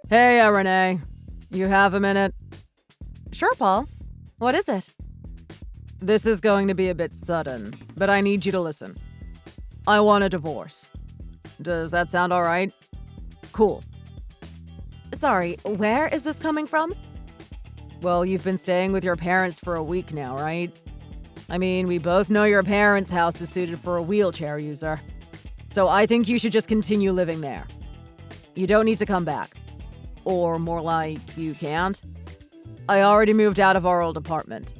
Hey, Renee. You have a minute? Sure, Paul. What is it? This is going to be a bit sudden, but I need you to listen. I want a divorce. Does that sound alright? Cool. Sorry, where is this coming from? Well, you've been staying with your parents for a week now, right? I mean, we both know your parents' house is suited for a wheelchair user. So I think you should just continue living there. You don't need to come back. Or more like, you can't. I already moved out of our old apartment.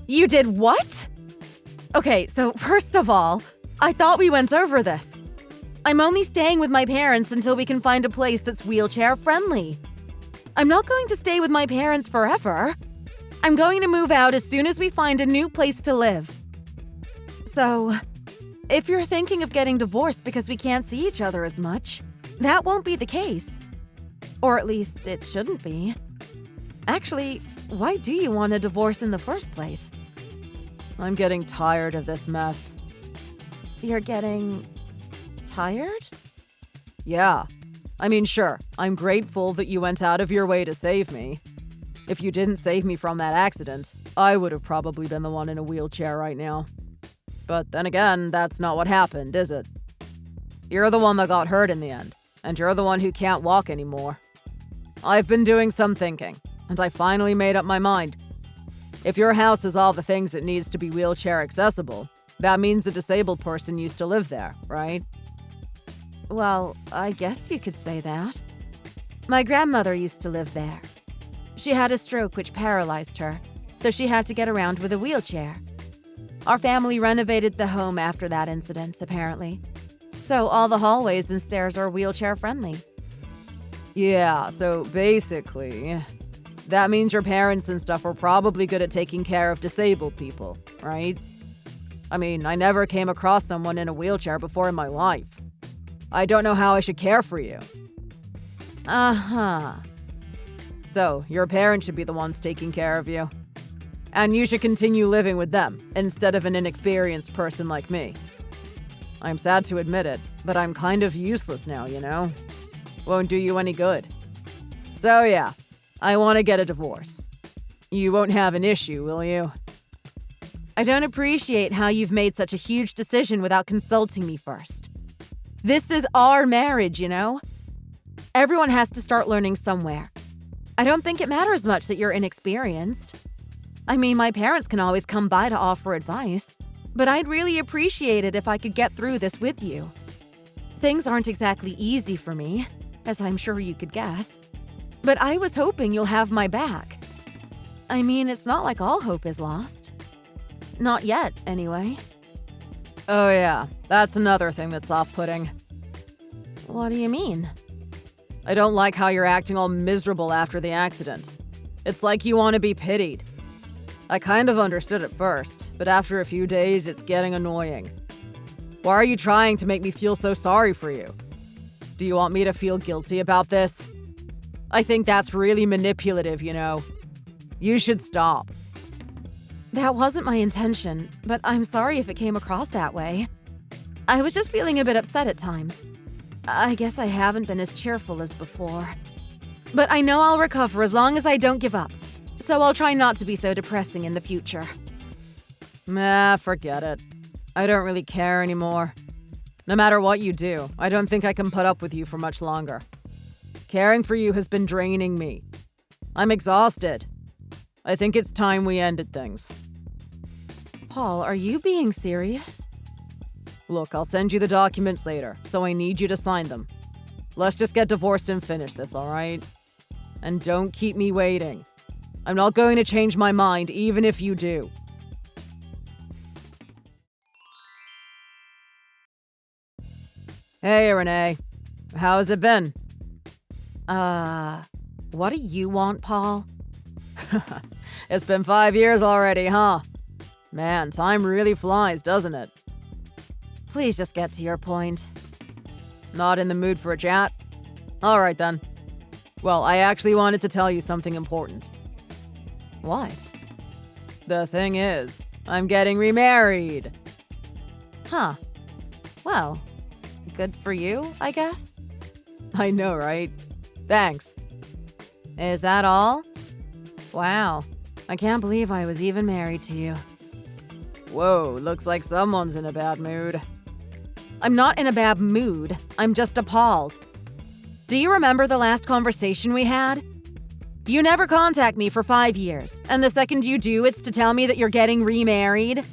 You did what? Okay, so first of all, I thought we went over this. I'm only staying with my parents until we can find a place that's wheelchair friendly. I'm not going to stay with my parents forever. I'm going to move out as soon as we find a new place to live. So, if you're thinking of getting divorced because we can't see each other as much, that won't be the case. Or at least it shouldn't be. Actually, why do you want a divorce in the first place? I'm getting tired of this mess. You're getting tired? Yeah. I mean, sure, I'm grateful that you went out of your way to save me. If you didn't save me from that accident, I would have probably been the one in a wheelchair right now. But then again, that's not what happened, is it? You're the one that got hurt in the end, and you're the one who can't walk anymore. I've been doing some thinking, and I finally made up my mind. If your house has all the things it needs to be wheelchair accessible, that means a disabled person used to live there, right? Well, I guess you could say that. My grandmother used to live there. She had a stroke which paralyzed her, so she had to get around with a wheelchair. Our family renovated the home after that incident, apparently. So all the hallways and stairs are wheelchair friendly. Yeah, so basically, that means your parents and stuff were probably good at taking care of disabled people, right? I mean, I never came across someone in a wheelchair before in my life. I don't know how I should care for you. Uh-huh. So, your parents should be the ones taking care of you. And you should continue living with them, instead of an inexperienced person like me. I'm sad to admit it, but I'm kind of useless now, you know? Won't do you any good. So yeah, I want to get a divorce. You won't have an issue, will you? I don't appreciate how you've made such a huge decision without consulting me first. This is our marriage, you know? Everyone has to start learning somewhere. I don't think it matters much that you're inexperienced. I mean, my parents can always come by to offer advice, but I'd really appreciate it if I could get through this with you. Things aren't exactly easy for me, as I'm sure you could guess, but I was hoping you'll have my back. I mean, it's not like all hope is lost. Not yet, anyway. Oh yeah, that's another thing that's off-putting. What do you mean? I don't like how you're acting all miserable after the accident. It's like you want to be pitied. I kind of understood at first, but after a few days, it's getting annoying. Why are you trying to make me feel so sorry for you? Do you want me to feel guilty about this? I think that's really manipulative, you know. You should stop. That wasn't my intention, but I'm sorry if it came across that way. I was just feeling a bit upset at times. I guess I haven't been as cheerful as before. But I know I'll recover as long as I don't give up. So I'll try not to be so depressing in the future. Forget it. I don't really care anymore. No matter what you do, I don't think I can put up with you for much longer. Caring for you has been draining me. I'm exhausted. I think it's time we ended things. Paul, are you being serious? Look, I'll send you the documents later, so I need you to sign them. Let's just get divorced and finish this, alright? And don't keep me waiting. I'm not going to change my mind, even if you do. Hey, Renee. How's it been? What do you want, Paul? It's been 5 years already, huh? Man, time really flies, doesn't it? Please just get to your point. Not in the mood for a chat? Alright then. Well, I actually wanted to tell you something important. What? The thing is, I'm getting remarried. Huh. Well, good for you, I guess. I know, right? Thanks. Is that all? Wow. I can't believe I was even married to you. Whoa, looks like someone's in a bad mood. I'm not in a bad mood. I'm just appalled. Do you remember the last conversation we had? You never contact me for 5 years, and the second you do, it's to tell me that you're getting remarried.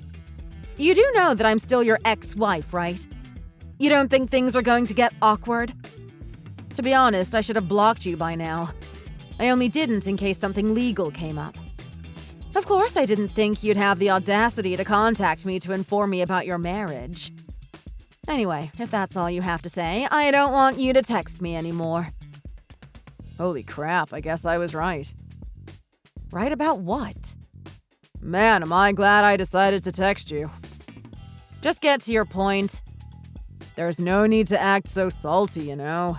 You do know that I'm still your ex-wife, right? You don't think things are going to get awkward? To be honest, I should have blocked you by now. I only didn't in case something legal came up. Of course, I didn't think you'd have the audacity to contact me to inform me about your marriage. Anyway, if that's all you have to say, I don't want you to text me anymore. Holy crap, I guess I was right. Right about what? Man, am I glad I decided to text you. Just get to your point. There's no need to act so salty, you know.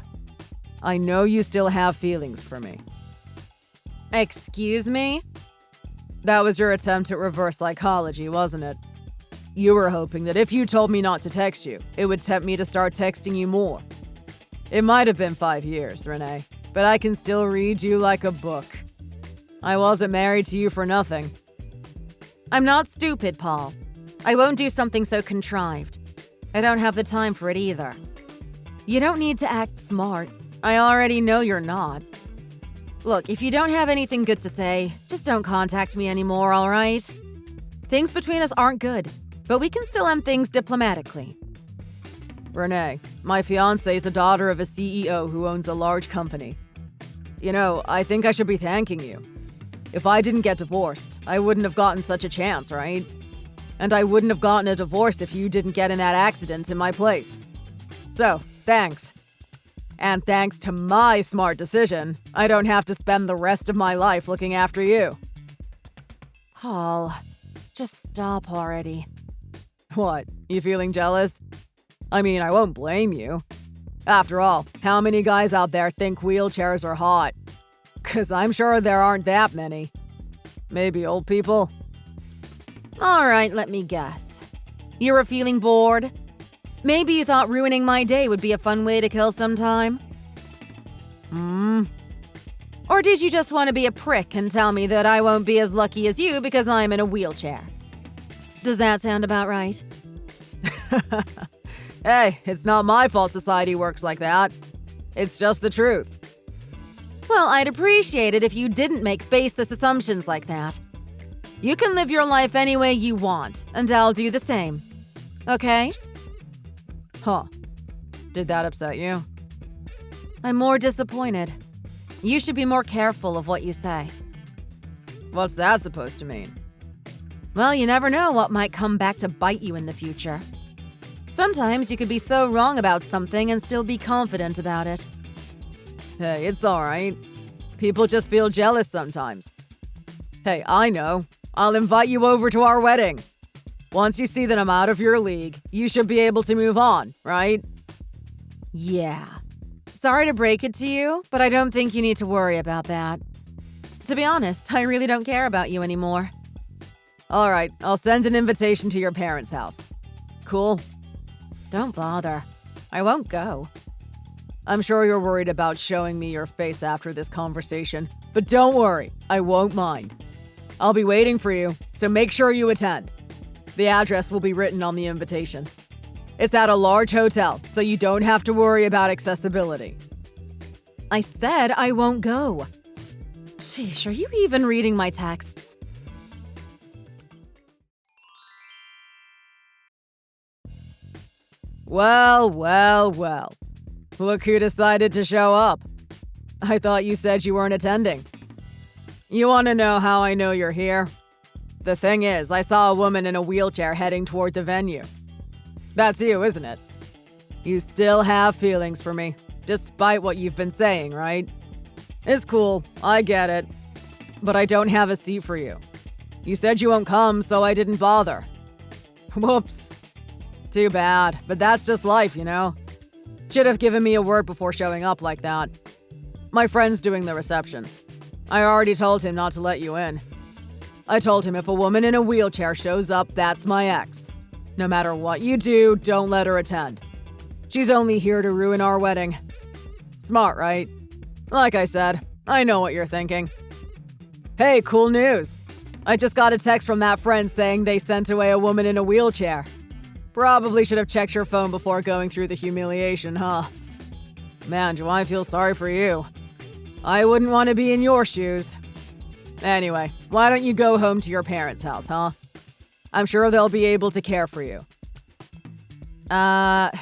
I know you still have feelings for me. Excuse me? That was your attempt at reverse psychology, wasn't it? You were hoping that if you told me not to text you, it would tempt me to start texting you more. It might have been 5 years, Renee, but I can still read you like a book. I wasn't married to you for nothing. I'm not stupid, Paul. I won't do something so contrived. I don't have the time for it either. You don't need to act smart. I already know you're not. Look, if you don't have anything good to say, just don't contact me anymore, all right? Things between us aren't good, but we can still end things diplomatically. Renee, my fiancée is the daughter of a CEO who owns a large company. You know, I think I should be thanking you. If I didn't get divorced, I wouldn't have gotten such a chance, right? And I wouldn't have gotten a divorce if you didn't get in that accident in my place. So, thanks. And thanks to my smart decision, I don't have to spend the rest of my life looking after you. Paul, just stop already. What, you feeling jealous? I mean, I won't blame you. After all, how many guys out there think wheelchairs are hot? 'Cause I'm sure there aren't that many. Maybe old people? All right, let me guess. You were feeling bored? Maybe you thought ruining my day would be a fun way to kill some time? Or did you just want to be a prick and tell me that I won't be as lucky as you because I'm in a wheelchair? Does that sound about right? Hey, it's not my fault society works like that. It's just the truth. Well, I'd appreciate it if you didn't make baseless assumptions like that. You can live your life any way you want, and I'll do the same. Okay? Huh. Did that upset you? I'm more disappointed. You should be more careful of what you say. What's that supposed to mean? Well, you never know what might come back to bite you in the future. Sometimes you could be so wrong about something and still be confident about it. Hey, it's alright. People just feel jealous sometimes. Hey, I know. I'll invite you over to our wedding. Once you see that I'm out of your league, you should be able to move on, right? Yeah. Sorry to break it to you, but I don't think you need to worry about that. To be honest, I really don't care about you anymore. Alright, I'll send an invitation to your parents' house. Cool? Don't bother. I won't go. I'm sure you're worried about showing me your face after this conversation, but don't worry, I won't mind. I'll be waiting for you, so make sure you attend. The address will be written on the invitation. It's at a large hotel, so you don't have to worry about accessibility. I said I won't go. Sheesh, are you even reading my texts? Well, well, well. Look who decided to show up. I thought you said you weren't attending. You want to know how I know you're here? The thing is, I saw a woman in a wheelchair heading toward the venue. That's you, isn't it? You still have feelings for me, despite what you've been saying, right? It's cool, I get it. But I don't have a seat for you. You said you won't come, so I didn't bother. Whoops. Too bad, but that's just life, you know? Should have given me a word before showing up like that. My friend's doing the reception. I already told him not to let you in. I told him if a woman in a wheelchair shows up, that's my ex. No matter what you do, don't let her attend. She's only here to ruin our wedding. Smart, right? Like I said, I know what you're thinking. Hey, cool news. I just got a text from that friend saying they sent away a woman in a wheelchair. Probably should have checked your phone before going through the humiliation, huh? Man, do I feel sorry for you. I wouldn't want to be in your shoes. Anyway, why don't you go home to your parents' house, huh? I'm sure they'll be able to care for you.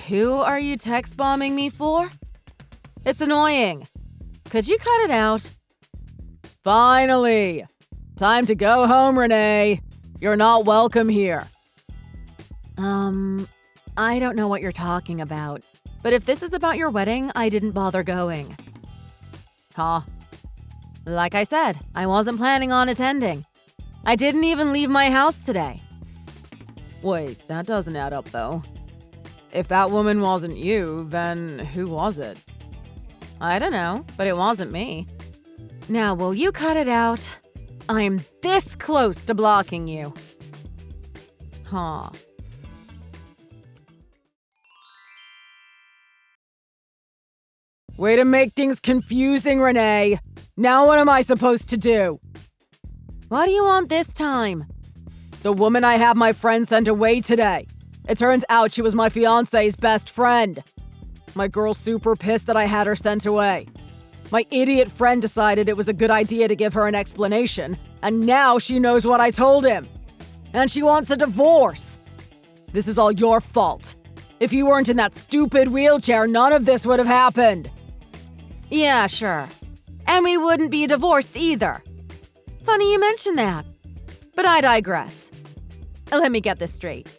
Who are you text bombing me for? It's annoying. Could you cut it out? Finally! Time to go home, Renee. You're not welcome here. I don't know what you're talking about. But if this is about your wedding, I didn't bother going. Huh? Like I said, I wasn't planning on attending. I didn't even leave my house today. Wait, that doesn't add up, though. If that woman wasn't you, then who was it? I don't know, but it wasn't me. Now, will you cut it out? I'm this close to blocking you. Huh. Way to make things confusing, Renee. Now what am I supposed to do? What do you want this time? The woman I have my friend sent away today. It turns out she was my fiancé's best friend. My girl's super pissed that I had her sent away. My idiot friend decided it was a good idea to give her an explanation, and now she knows what I told him. And she wants a divorce. This is all your fault. If you weren't in that stupid wheelchair, none of this would have happened. Yeah, sure. And we wouldn't be divorced either. Funny you mention that. But I digress. Let me get this straight.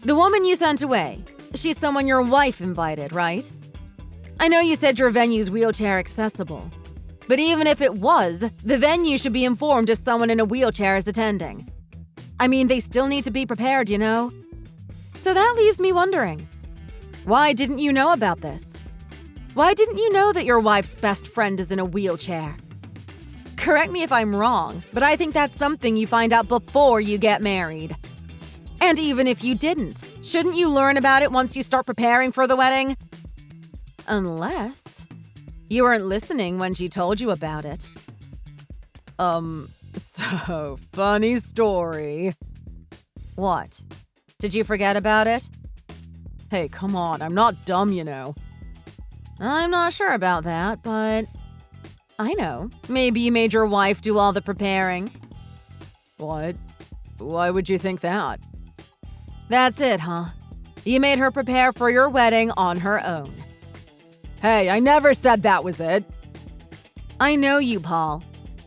The woman you sent away, she's someone your wife invited, right? I know you said your venue's wheelchair accessible. But even if it was, the venue should be informed if someone in a wheelchair is attending. I mean, they still need to be prepared, you know? So that leaves me wondering, why didn't you know about this? Why didn't you know that your wife's best friend is in a wheelchair? Correct me if I'm wrong, but I think that's something you find out before you get married. And even if you didn't, shouldn't you learn about it once you start preparing for the wedding? Unless you weren't listening when she told you about it. So, funny story. What? Did you forget about it? Hey, come on, I'm not dumb, you know. I'm not sure about that, but I know. Maybe you made your wife do all the preparing. What? Why would you think that? That's it, huh? You made her prepare for your wedding on her own. Hey, I never said that was it. I know you, Paul.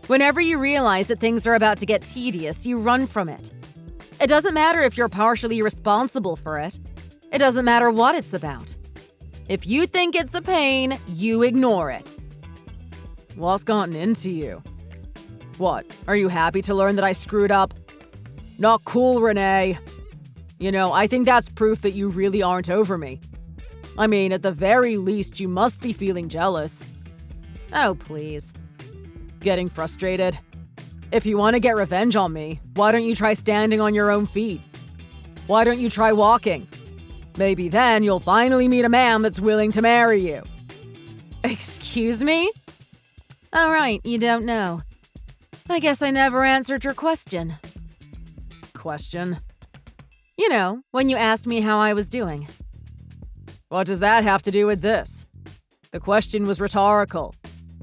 Whenever you realize that things are about to get tedious, you run from it. It doesn't matter if you're partially responsible for it. It doesn't matter what it's about. If you think it's a pain, you ignore it. What's gotten into you? What, are you happy to learn that I screwed up? Not cool, Renee. You know, I think that's proof that you really aren't over me. I mean, at the very least, you must be feeling jealous. Oh, please. Getting frustrated? If you want to get revenge on me, why don't you try standing on your own feet? Why don't you try walking? Maybe then you'll finally meet a man that's willing to marry you. Excuse me? All right, you don't know. I guess I never answered your question. Question? You know, when you asked me how I was doing. What does that have to do with this? The question was rhetorical.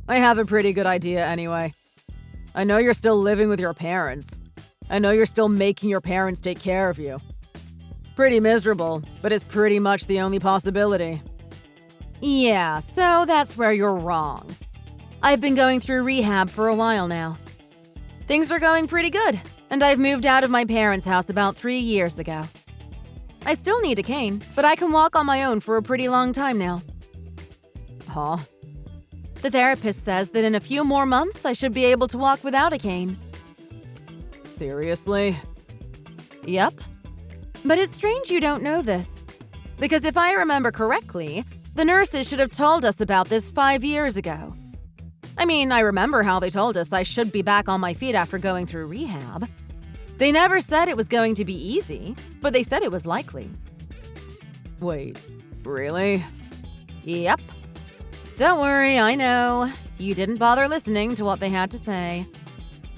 I have a pretty good idea anyway. I know you're still living with your parents. I know you're still making your parents take care of you. Pretty miserable, but it's pretty much the only possibility. Yeah, so that's where you're wrong. I've been going through rehab for a while now. Things are going pretty good, and I've moved out of my parents' house about 3 years ago. I still need a cane, but I can walk on my own for a pretty long time now. Huh? The therapist says that in a few more months I should be able to walk without a cane. Seriously? Yep. But it's strange you don't know this. Because if I remember correctly, the nurses should have told us about this 5 years ago. I mean, I remember how they told us I should be back on my feet after going through rehab. They never said it was going to be easy, but they said it was likely. Wait, really? Yep. Don't worry, I know. You didn't bother listening to what they had to say.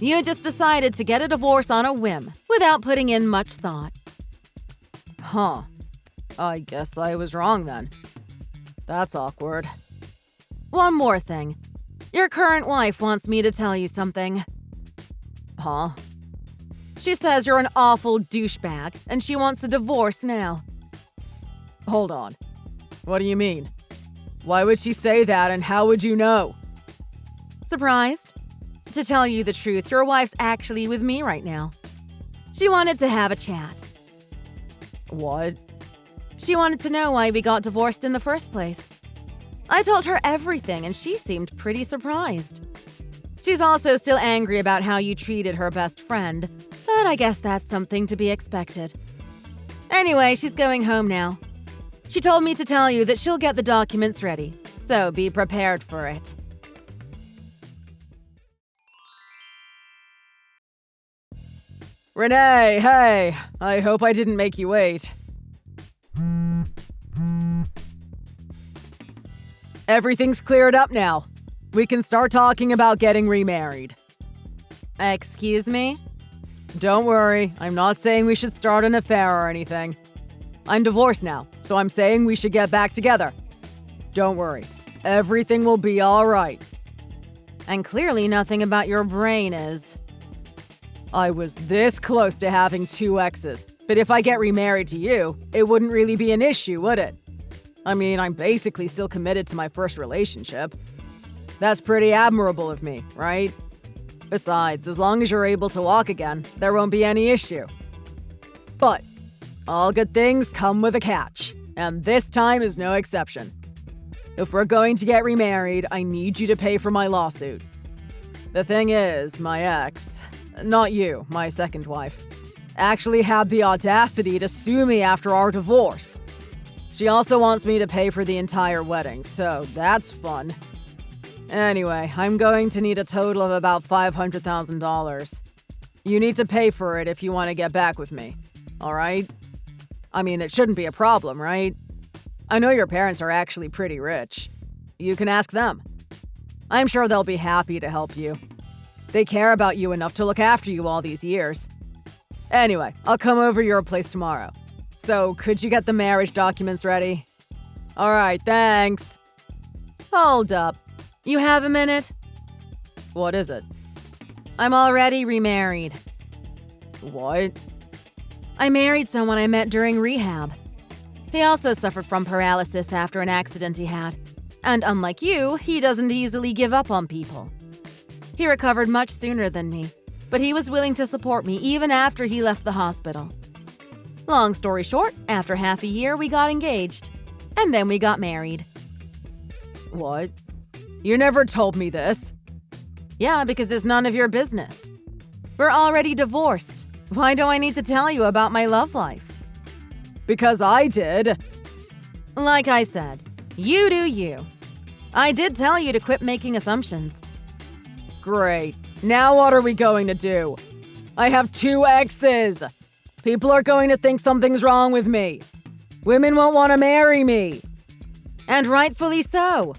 You just decided to get a divorce on a whim, without putting in much thought. Huh. I guess I was wrong then. That's awkward. One more thing. Your current wife wants me to tell you something. Huh? She says you're an awful douchebag, and she wants a divorce now. Hold on. What do you mean? Why would she say that, and how would you know? Surprised? To tell you the truth, your wife's actually with me right now. She wanted to have a chat. What? She wanted to know why we got divorced in the first place. I told her everything, and she seemed pretty surprised. She's also still angry about how you treated her best friend, but I guess that's something to be expected. Anyway, she's going home now. She told me to tell you that she'll get the documents ready, so be prepared for it. Renee, hey! I hope I didn't make you wait. Everything's cleared up now. We can start talking about getting remarried. Excuse me? Don't worry, I'm not saying we should start an affair or anything. I'm divorced now, so I'm saying we should get back together. Don't worry, everything will be alright. And clearly nothing about your brain is. I was this close to having 2 exes, but if I get remarried to you, it wouldn't really be an issue, would it? I mean, I'm basically still committed to my first relationship. That's pretty admirable of me, right? Besides, as long as you're able to walk again, there won't be any issue. But all good things come with a catch, and this time is no exception. If we're going to get remarried, I need you to pay for my lawsuit. The thing is, my ex, not you, my second wife, actually had the audacity to sue me after our divorce. She also wants me to pay for the entire wedding, so that's fun. Anyway, I'm going to need a total of about $500,000. You need to pay for it if you want to get back with me, alright? I mean, it shouldn't be a problem, right? I know your parents are actually pretty rich. You can ask them. I'm sure they'll be happy to help you. They care about you enough to look after you all these years. Anyway, I'll come over your place tomorrow. So, could you get the marriage documents ready? Alright, thanks. Hold up. You have a minute? What is it? I'm already remarried. What? I married someone I met during rehab. He also suffered from paralysis after an accident he had. And unlike you, he doesn't easily give up on people. He recovered much sooner than me, but he was willing to support me even after he left the hospital. Long story short, after half a year, we got engaged. And then we got married. What? You never told me this. Yeah, because it's none of your business. We're already divorced. Why do I need to tell you about my love life? Because I did. Like I said, you do you. I did tell you to quit making assumptions. Great. Now what are we going to do? I have 2 exes. People are going to think something's wrong with me. Women won't want to marry me. And rightfully so.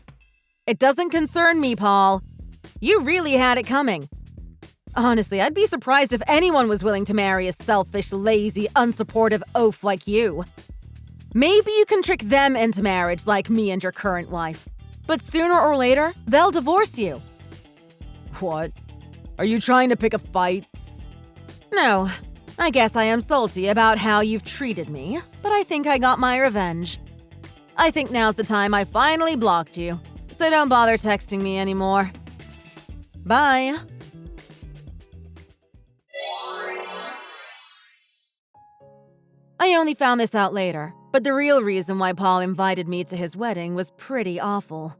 It doesn't concern me, Paul. You really had it coming. Honestly, I'd be surprised if anyone was willing to marry a selfish, lazy, unsupportive oaf like you. Maybe you can trick them into marriage like me and your current wife. But sooner or later, they'll divorce you. What? Are you trying to pick a fight? No. I guess I am salty about how you've treated me, but I think I got my revenge. I think now's the time I finally blocked you, so don't bother texting me anymore. Bye. I only found this out later, but the real reason why Paul invited me to his wedding was pretty awful.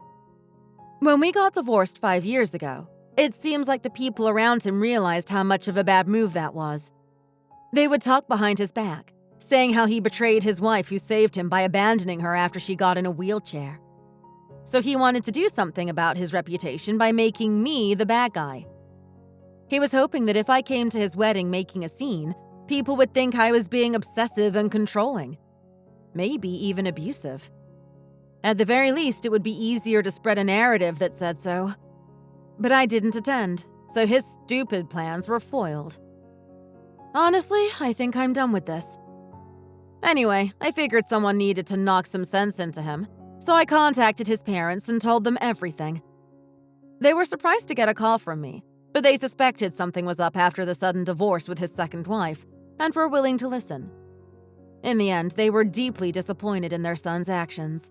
When we got divorced 5 years ago, it seems like the people around him realized how much of a bad move that was. They would talk behind his back, saying how he betrayed his wife who saved him by abandoning her after she got in a wheelchair. So he wanted to do something about his reputation by making me the bad guy. He was hoping that if I came to his wedding making a scene, people would think I was being obsessive and controlling. Maybe even abusive. At the very least, it would be easier to spread a narrative that said so. But I didn't attend, so his stupid plans were foiled. Honestly, I think I'm done with this. Anyway, I figured someone needed to knock some sense into him, so I contacted his parents and told them everything. They were surprised to get a call from me, but they suspected something was up after the sudden divorce with his second wife, and were willing to listen. In the end, they were deeply disappointed in their son's actions.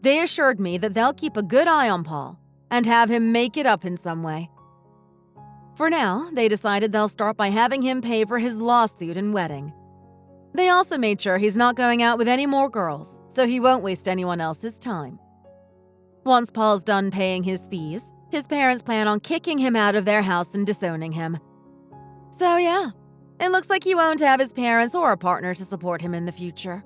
They assured me that they'll keep a good eye on Paul and have him make it up in some way. For now, they decided they'll start by having him pay for his lawsuit and wedding. They also made sure he's not going out with any more girls, so he won't waste anyone else's time. Once Paul's done paying his fees, his parents plan on kicking him out of their house and disowning him. So yeah, it looks like he won't have his parents or a partner to support him in the future.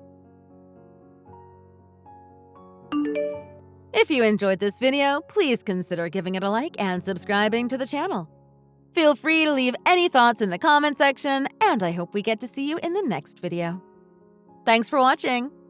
If you enjoyed this video, please consider giving it a like and subscribing to the channel. Feel free to leave any thoughts in the comment section, and I hope we get to see you in the next video. Thanks for watching!